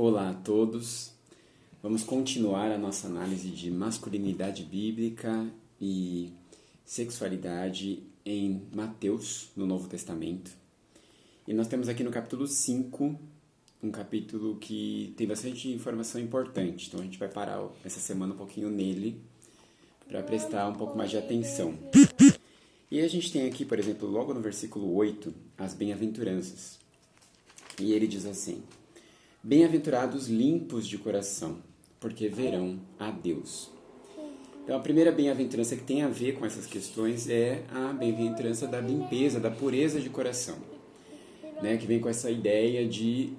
Olá a todos. Vamos continuar a nossa análise de masculinidade bíblica e sexualidade em Mateus, no Novo Testamento. E nós temos aqui no capítulo 5, um capítulo que tem bastante informação importante. Então a gente vai parar essa semana um pouquinho nele para prestar um pouco mais de atenção. E a gente tem aqui, por exemplo, logo no versículo 8, as bem-aventuranças. E ele diz assim: Bem-aventurados limpos de coração, porque verão a Deus. Então, a primeira bem-aventurança que tem a ver com essas questões é a bem-aventurança da limpeza, da pureza de coração, né? Que vem com essa ideia de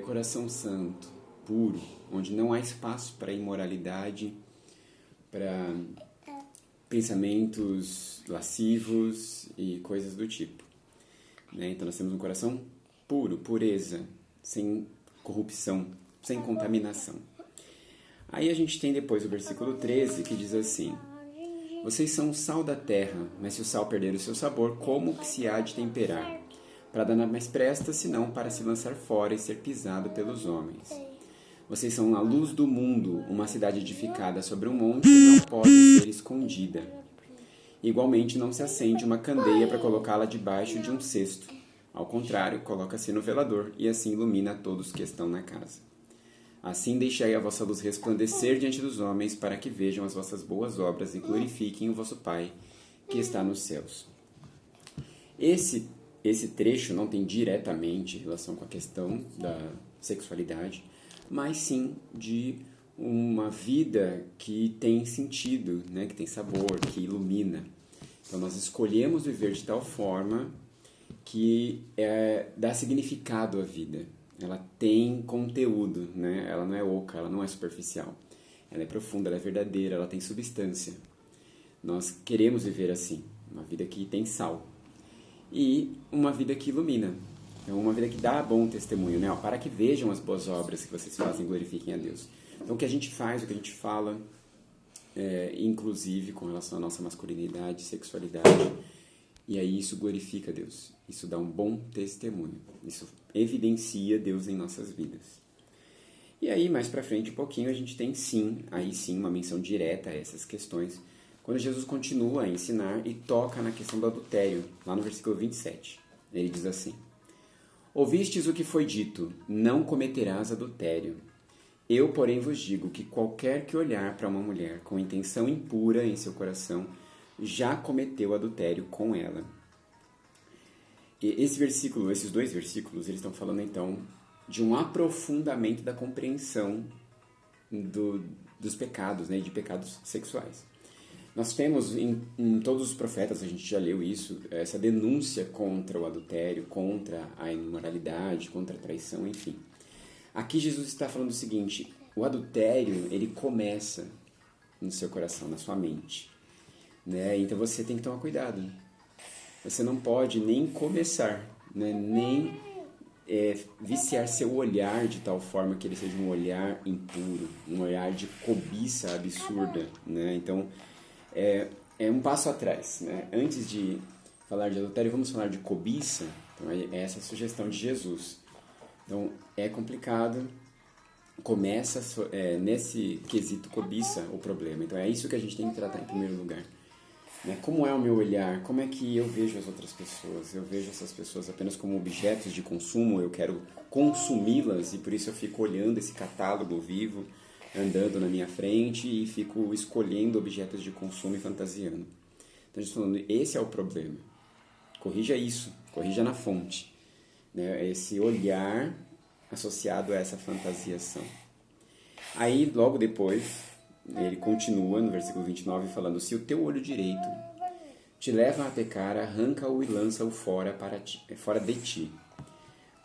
coração santo, puro, onde não há espaço para imoralidade, para pensamentos lascivos e coisas do tipo, né? Então, nós temos um coração puro, pureza, sem corrupção, sem contaminação. Aí a gente tem depois o versículo 13 que diz assim: Vocês são o sal da terra, mas se o sal perder o seu sabor, como que se há de temperar? Para dar mais presta, senão para se lançar fora e ser pisado pelos homens. Vocês são a luz do mundo, uma cidade edificada sobre um monte não pode ser escondida. Igualmente não se acende uma candeia para colocá-la debaixo de um cesto. Ao contrário, coloca-se no velador e assim ilumina todos que estão na casa. Assim deixai a vossa luz resplandecer diante dos homens, para que vejam as vossas boas obras e glorifiquem o vosso Pai que está nos céus. Esse trecho não tem diretamente relação com a questão da sexualidade, mas sim de uma vida que tem sentido, né? Que tem sabor, que ilumina. Então nós escolhemos viver de tal forma que dá significado à vida. Ela tem conteúdo, né? Ela não é oca, ela não é superficial. Ela é profunda, ela é verdadeira, ela tem substância. Nós queremos viver assim, uma vida que tem sal. E uma vida que ilumina. Então, uma vida que dá bom testemunho, né? Para que vejam as boas obras que vocês fazem e glorifiquem a Deus. Então, o que a gente faz, o que a gente fala, inclusive com relação à nossa masculinidade, sexualidade, e aí isso glorifica a Deus. Isso dá um bom testemunho. Isso evidencia Deus em nossas vidas. E aí, mais pra frente um pouquinho, a gente tem aí sim, uma menção direta a essas questões, quando Jesus continua a ensinar e toca na questão do adultério, lá no versículo 27. Ele diz assim: Ouvistes o que foi dito, não cometerás adultério. Eu, porém, vos digo que qualquer que olhar para uma mulher com intenção impura em seu coração, já cometeu adultério com ela. E esses dois versículos, eles estão falando então de um aprofundamento da compreensão dos pecados, né, de pecados sexuais. Nós temos em todos os profetas, a gente já leu isso, essa denúncia contra o adultério, contra a imoralidade, contra a traição, enfim. Aqui Jesus está falando o seguinte: o adultério, ele começa no seu coração, na sua mente, né? Então você tem que tomar cuidado. Você não pode nem começar, né? Nem viciar seu olhar de tal forma que ele seja um olhar impuro, um olhar de cobiça absurda, né? Então, é um passo atrás, né? Antes de falar de adultério, vamos falar de cobiça. Então, é essa a sugestão de Jesus. Então, é complicado. Começa nesse quesito cobiça o problema. Então, é isso que a gente tem que tratar em primeiro lugar. Como é o meu olhar? Como é que eu vejo as outras pessoas? Eu vejo essas pessoas apenas como objetos de consumo, eu quero consumi-las e por isso eu fico olhando esse catálogo vivo, andando na minha frente e fico escolhendo objetos de consumo e fantasiando. Então, a gente está falando, esse é o problema. Corrija isso, corrija na fonte, né? Esse olhar associado a essa fantasiação. Aí, logo depois, ele continua no versículo 29 falando: Se o teu olho direito te leva a pecar, arranca-o e lança-o fora de ti.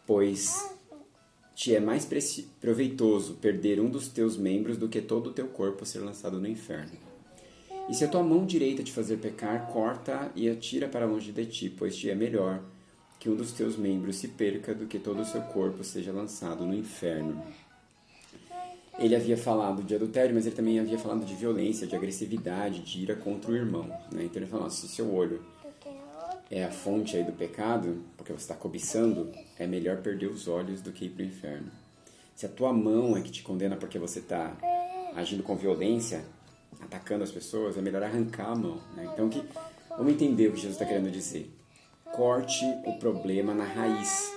Pois te é mais proveitoso perder um dos teus membros do que todo o teu corpo ser lançado no inferno. E se a tua mão direita te fazer pecar, corta e atira para longe de ti, pois te é melhor que um dos teus membros se perca do que todo o seu corpo seja lançado no inferno. Ele havia falado de adultério, mas ele também havia falado de violência, de agressividade, de ira contra o irmão, né? Então ele falou: se o seu olho é a fonte aí do pecado, porque você está cobiçando, é melhor perder os olhos do que ir para o inferno. Se a tua mão é que te condena porque você está agindo com violência, atacando as pessoas, é melhor arrancar a mão, né? Então, vamos entender o que Jesus está querendo dizer. Corte o problema na raiz,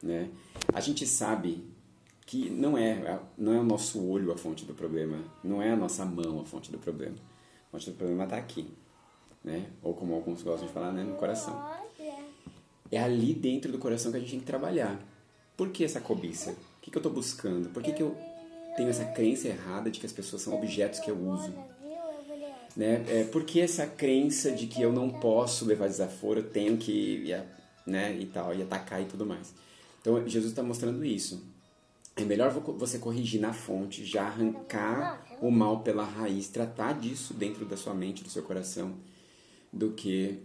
né? A gente sabe que não é o nosso olho a fonte do problema, não é a nossa mão a fonte do problema. A fonte do problema está aqui, né? Ou como alguns gostam de falar, né? No coração. É ali dentro do coração que a gente tem que trabalhar. Por que essa cobiça? O que eu estou buscando? Por que eu tenho essa crença errada de que as pessoas são objetos que eu uso? Né? Por que essa crença de que eu não posso levar desaforo, eu tenho que né, e tal, e atacar e tudo mais? Então, Jesus está mostrando isso. É melhor você corrigir na fonte, já arrancar o mal pela raiz, tratar disso dentro da sua mente, do seu coração, do que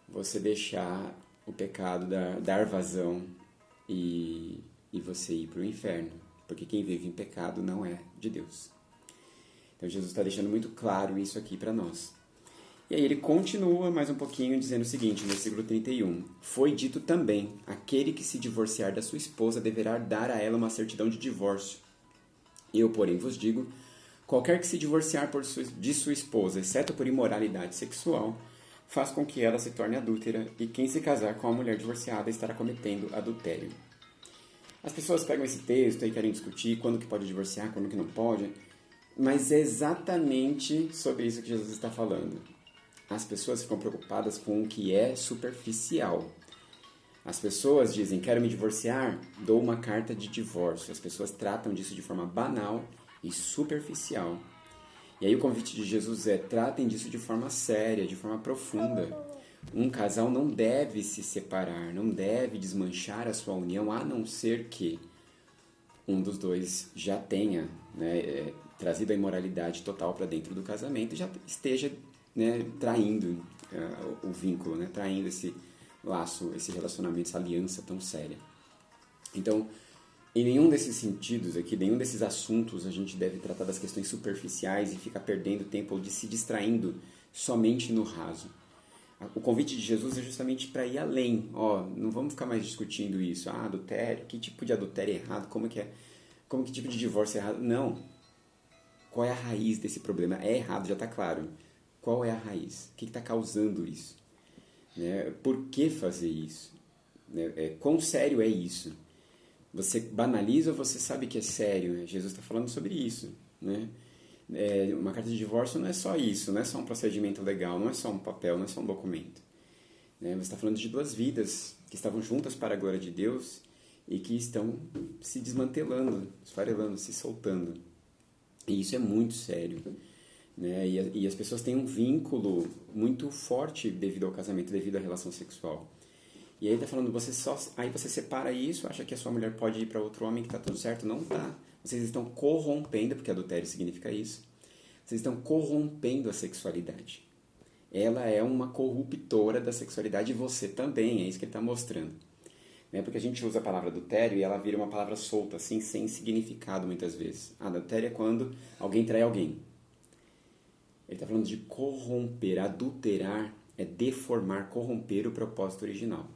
você deixar o pecado dar vazão e você ir para o inferno. Porque quem vive em pecado não é de Deus. Então Jesus está deixando muito claro isso aqui para nós. E aí ele continua mais um pouquinho dizendo o seguinte, no versículo 31. Foi dito também, aquele que se divorciar da sua esposa deverá dar a ela uma certidão de divórcio. Eu, porém, vos digo, qualquer que se divorciar de sua esposa, exceto por imoralidade sexual, faz com que ela se torne adúltera, e quem se casar com a mulher divorciada estará cometendo adultério. As pessoas pegam esse texto e querem discutir quando que pode divorciar, quando que não pode, mas é exatamente sobre isso que Jesus está falando. As pessoas ficam preocupadas com o que é superficial. As pessoas dizem, quero me divorciar, dou uma carta de divórcio. As pessoas tratam disso de forma banal e superficial. E aí o convite de Jesus é, tratem disso de forma séria, de forma profunda. Um casal não deve se separar, não deve desmanchar a sua união, a não ser que um dos dois já tenha, né, trazido a imoralidade total para dentro do casamento e já esteja, né, traindo o vínculo, né, traindo esse laço, esse relacionamento, essa aliança tão séria. Então, em nenhum desses sentidos aqui, nenhum desses assuntos a gente deve tratar das questões superficiais e ficar perdendo tempo ou de se distraindo somente no raso. O convite de Jesus é justamente para ir além. Não vamos ficar mais discutindo isso. Adultério, que tipo de adultério é errado? Que tipo de divórcio é errado? Não. Qual é a raiz desse problema? É errado, já está claro. Qual é a raiz? O que está causando isso? Né? Por que fazer isso? Né? Quão sério é isso? Você banaliza ou você sabe que é sério? Né? Jesus está falando sobre isso. Né? Uma carta de divórcio não é só isso, não é só um procedimento legal, não é só um papel, não é só um documento. Né? Você está falando de duas vidas que estavam juntas para a glória de Deus e que estão se desmantelando, esfarelando, se soltando. E isso é muito sério. Né? E as pessoas têm um vínculo muito forte devido ao casamento, devido à relação sexual. E aí está falando, aí você separa isso, acha que a sua mulher pode ir para outro homem que está tudo certo? Não está. Vocês estão corrompendo, porque adultério significa isso, vocês estão corrompendo a sexualidade. Ela é uma corruptora da sexualidade e você também, é isso que ele está mostrando. Né? Porque a gente usa a palavra adultério e ela vira uma palavra solta, assim, sem significado muitas vezes. Adultério é quando alguém trai alguém. Ele está falando de corromper, adulterar é deformar, corromper o propósito original.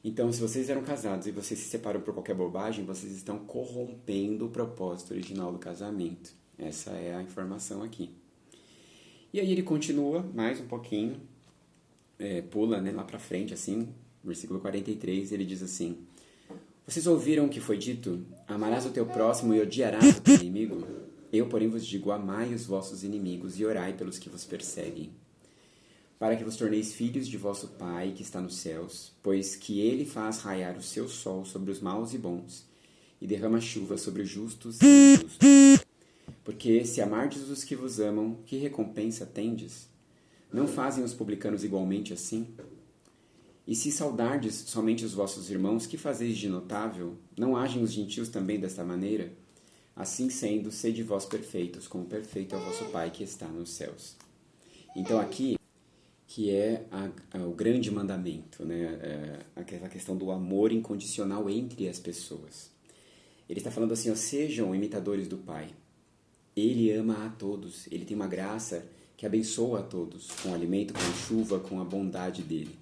Então, se vocês eram casados e vocês se separam por qualquer bobagem, vocês estão corrompendo o propósito original do casamento. Essa é a informação aqui. E aí ele continua mais um pouquinho, pula, né, lá para frente, assim, versículo 43, ele diz assim, vocês ouviram o que foi dito? Amarás o teu próximo e odiarás o teu inimigo? Eu, porém, vos digo, amai os vossos inimigos e orai pelos que vos perseguem, para que vos torneis filhos de vosso Pai que está nos céus, pois que ele faz raiar o seu sol sobre os maus e bons, e derrama chuva sobre os justos e injustos. Porque se amardes os que vos amam, que recompensa tendes? Não fazem os publicanos igualmente assim? E se saudardes somente os vossos irmãos, que fazeis de notável? Não agem os gentios também desta maneira? Assim sendo, sede vós perfeitos, como perfeito é o vosso Pai que está nos céus. Então aqui, que é o grande mandamento, né? Aquela questão do amor incondicional entre as pessoas. Ele está falando assim, sejam imitadores do Pai. Ele ama a todos, ele tem uma graça que abençoa a todos, com o alimento, com a chuva, com a bondade dele.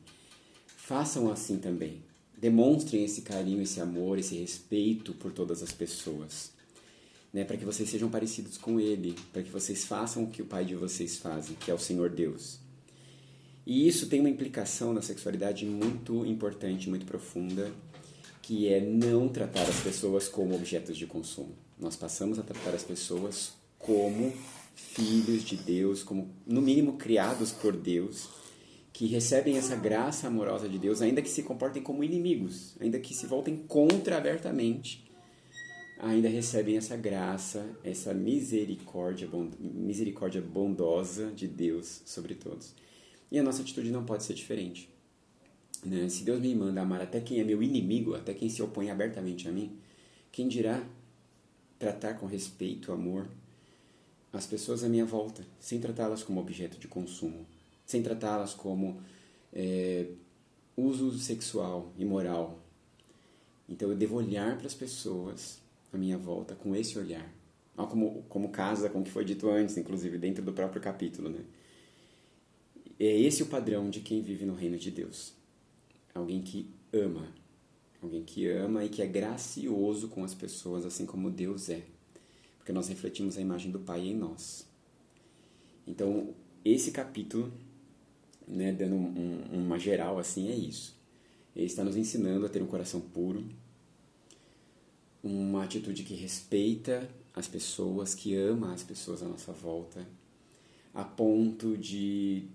Façam assim também. Demonstrem esse carinho, esse amor, esse respeito por todas as pessoas. né, para que vocês sejam parecidos com Ele, para que vocês façam o que o Pai de vocês faz, que é o Senhor Deus. E isso tem uma implicação na sexualidade muito importante, muito profunda, que é não tratar as pessoas como objetos de consumo. Nós passamos a tratar as pessoas como filhos de Deus, como, no mínimo, criados por Deus, que recebem essa graça amorosa de Deus, ainda que se comportem como inimigos, ainda que se voltem contra abertamente, ainda recebem essa graça, essa misericórdia bondosa de Deus sobre todos. E a nossa atitude não pode ser diferente, né? Se Deus me manda amar até quem é meu inimigo, até quem se opõe abertamente a mim, quem dirá tratar com respeito, amor, as pessoas à minha volta, sem tratá-las como objeto de consumo, sem tratá-las como uso sexual, imoral. Então eu devo olhar para as pessoas à minha volta com esse olhar, como casa com o que foi dito antes, inclusive dentro do próprio capítulo, né? É esse o padrão de quem vive no reino de Deus. Alguém que ama e que é gracioso com as pessoas, assim como Deus é. Porque nós refletimos a imagem do Pai em nós. Então, esse capítulo, né, dando uma geral assim, é isso. Ele está nos ensinando a ter um coração puro, uma atitude que respeita as pessoas, que ama as pessoas à nossa volta, a ponto de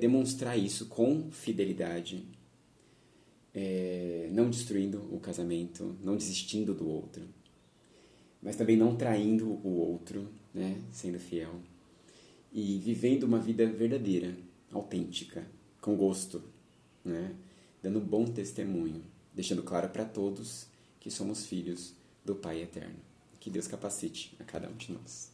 demonstrar isso com fidelidade, não destruindo o casamento, não desistindo do outro, mas também não traindo o outro, né, sendo fiel, e vivendo uma vida verdadeira, autêntica, com gosto, né, dando bom testemunho, deixando claro para todos que somos filhos do Pai Eterno. Que Deus capacite a cada um de nós.